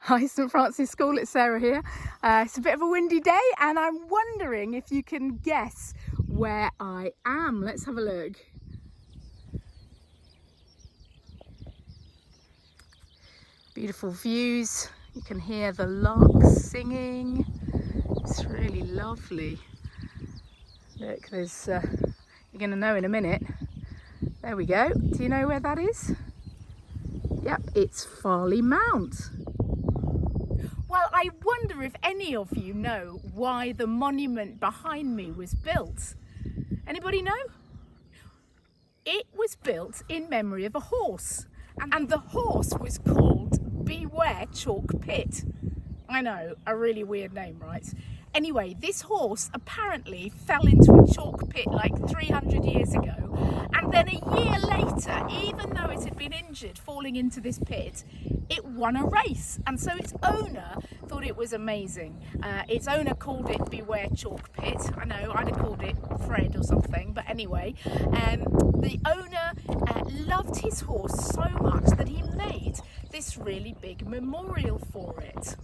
Hi St Francis School, it's Sarah here. It's a bit of a windy day and I'm wondering if you can guess where I am. Let's have a look. Beautiful views, you can hear the larks singing. It's really lovely. Look, there's, you're going to know in a minute. There we go. Do you know where that is? Yep, it's Farley Mount. Well, I wonder if any of you know why the monument behind me was built. Anybody know? It was built in memory of a horse, and the horse was called Beware Chalk Pit. I know, a really weird name, right? Anyway, this horse apparently fell into a chalk pit like 300 years ago, and then a year later, even though it had been injured falling into this pit, it won a race, and so its owner thought it was amazing. Its owner called it Beware Chalk Pit. I know, I'd have called it Fred or something, but anyway, the owner loved his horse so much that he made this really big memorial for it.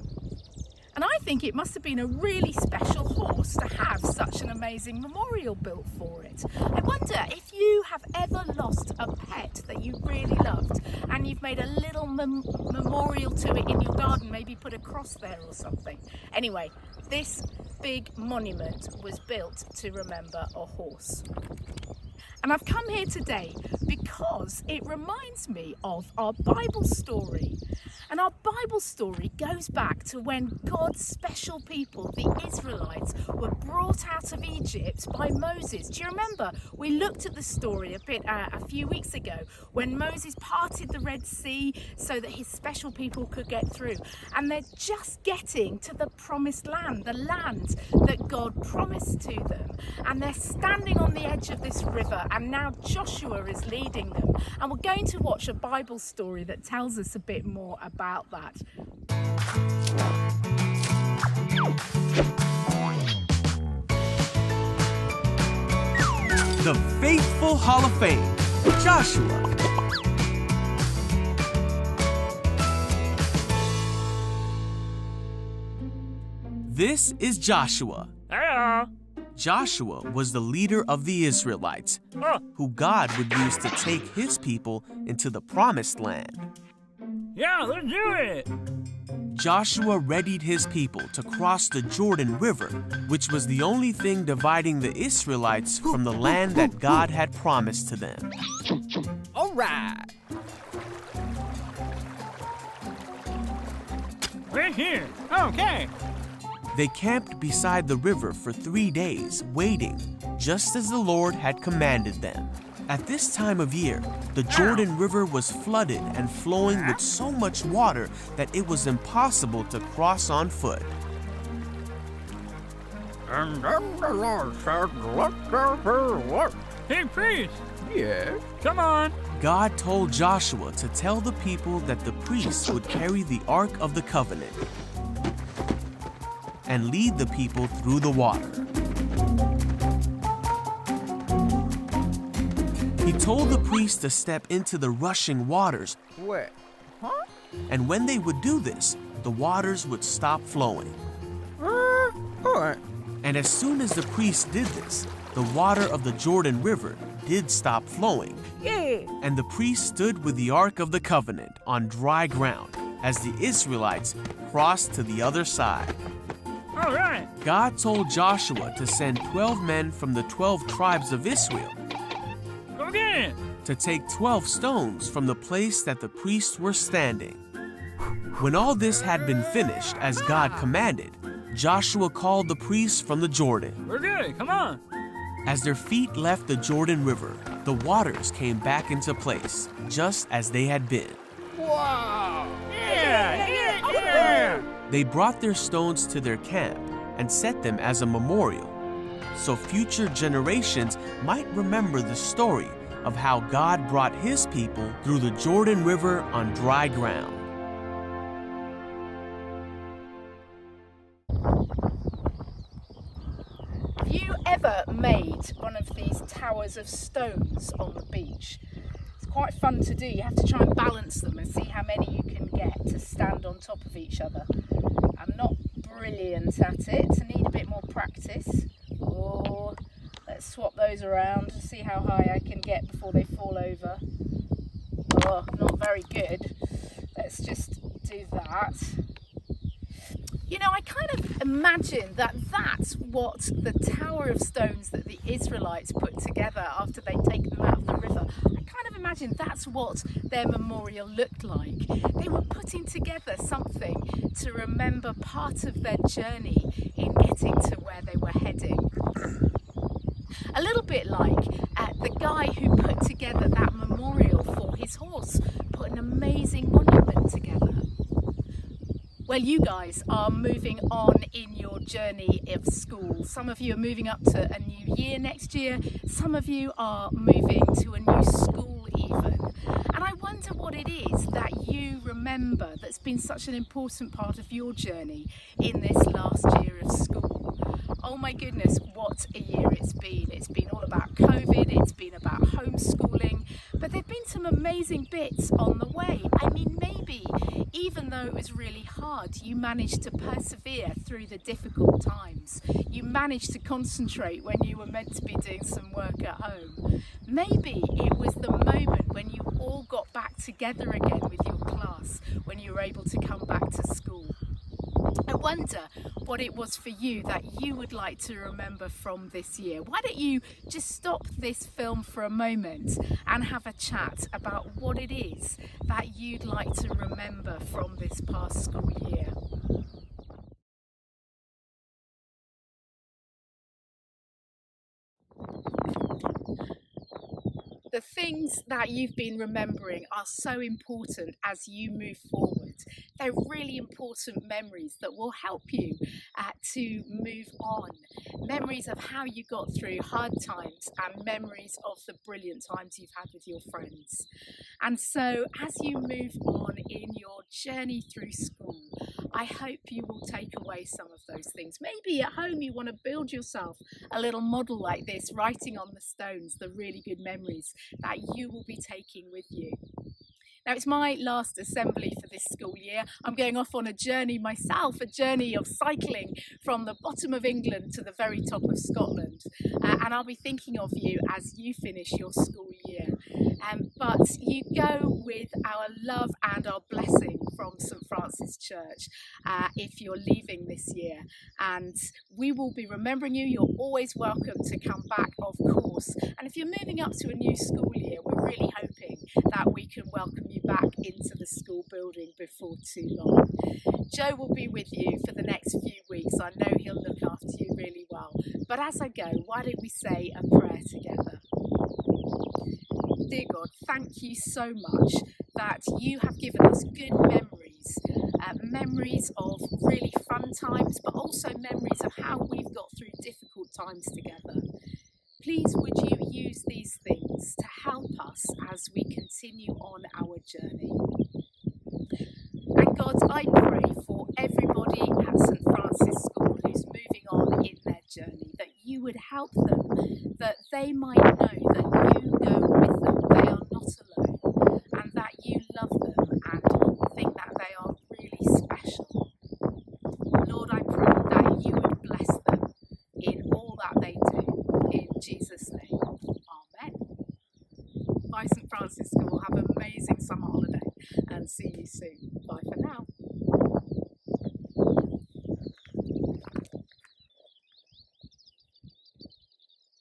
And I think it must have been a really special horse to have such an amazing memorial built for it. I wonder if you have ever lost a pet that you really loved and you've made a little memorial to it in your garden, maybe put a cross there or something. Anyway, this big monument was built to remember a horse. And I've come here today because it reminds me of our Bible story. And our Bible story goes back to when God's special people, the Israelites, were brought out of Egypt by Moses. Do you remember? We looked at the story a few weeks ago when Moses parted the Red Sea so that his special people could get through. And they're just getting to the promised land, the land that God promised to them. And they're standing on the edge of this river, and now Joshua is leading them. And we're going to watch a Bible story that tells us a bit more about that. The Faithful Hall of Fame, Joshua. This is Joshua. Hello. Joshua was the leader of the Israelites, who God would use to take his people into the promised land. Yeah, let's do it. Joshua readied his people to cross the Jordan River, which was the only thing dividing the Israelites from the land that God had promised to them. All right. Right here. Okay. They camped beside the river for 3 days, waiting, just as the Lord had commanded them. At this time of year, the Jordan River was flooded and flowing with so much water that it was impossible to cross on foot. And then the Lord said, "Let there be light." Hey, priest. Yes? Come on. God told Joshua to tell the people that the priests would carry the Ark of the Covenant and lead the people through the water. He told the priests to step into the rushing waters. Wait. Huh? And when they would do this, the waters would stop flowing. What? And as soon as the priests did this, the water of the Jordan River did stop flowing. Yeah. And the priests stood with the Ark of the Covenant on dry ground as the Israelites crossed to the other side. All right. God told Joshua to send 12 men from the 12 tribes of Israel Go get it. to take 12 stones from the place that the priests were standing. When all this had been finished as God commanded, Joshua called the priests from the Jordan. We're good. Come on. As their feet left the Jordan River, the waters came back into place, just as they had been. Wow. Yeah. They brought their stones to their camp and set them as a memorial, so future generations might remember the story of how God brought his people through the Jordan River on dry ground. Have you ever made one of these towers of stones on the beach? quite fun to do. You have to try and balance them and see how many you can get to stand on top of each other. I'm not brilliant at it, I need a bit more practice. Oh, let's swap those around and see how high I can get before they fall over. Oh, not very good. Let's just do that. You know, I kind of imagine that that's what the tower of stones that the Israelites put together after they'd taken them out of the river. I kind of imagine that's what their memorial looked like. They were putting together something to remember part of their journey in getting to where they were heading. A little bit like the guy who put together that memorial for his horse, put an amazing monument together. Well, you guys are moving on in your journey of school. Some of you are moving up to a new year next year. Some of you are moving to a new school even. And I wonder what it is that you remember that's been such an important part of your journey in this last year of school. Oh my goodness, what a year it's been. It's been all about COVID, it's been about homeschooling, but there've been some amazing bits on the way. I mean, maybe even though it was really hard, you managed to persevere through the difficult times. You managed to concentrate when you were meant to be doing some work at home. Maybe it was the moment when you all got back together again with your class, when you were able to come back to school. I wonder what it was for you that you would like to remember from this year. Why don't you just stop this film for a moment and have a chat about what it is that you'd like to remember from this past school year. The things that you've been remembering are so important as you move forward. They're really important memories that will help you to move on. Memories of how you got through hard times and memories of the brilliant times you've had with your friends. And so as you move on in your journey through school, I hope you will take away some of those things. Maybe at home you want to build yourself a little model like this, writing on the stones the really good memories that you will be taking with you. Now, it's my last assembly for this school year. I'm going off on a journey myself, a journey of cycling from the bottom of England to the very top of Scotland. And I'll be thinking of you as you finish your school year. But you go with our love and our blessing from St Francis Church if you're leaving this year. And we will be remembering you. You're always welcome to come back, of course. And if you're moving up to a new school year, we're really hoping that we can welcome you back into the school building before too long. Joe will be with you for the next few weeks. I know he'll look after you really well. But as I go, why don't we say a prayer together? Dear God, thank you so much that you have given us good memories, memories of really fun times, but also memories of how we've got through difficult times together. Please would you use these things to help us as we continue on our journey. And God, I pray for everybody at St Francis School who's moving on in their journey, that you would help them, that they might know that you go with them, they are not alone, and that you love them and think that they are really special. Lord, I pray that you would bless them in all that they do. In Jesus' name, Amen. Bye St Francis School, have an amazing summer holiday and see you soon. Bye for now.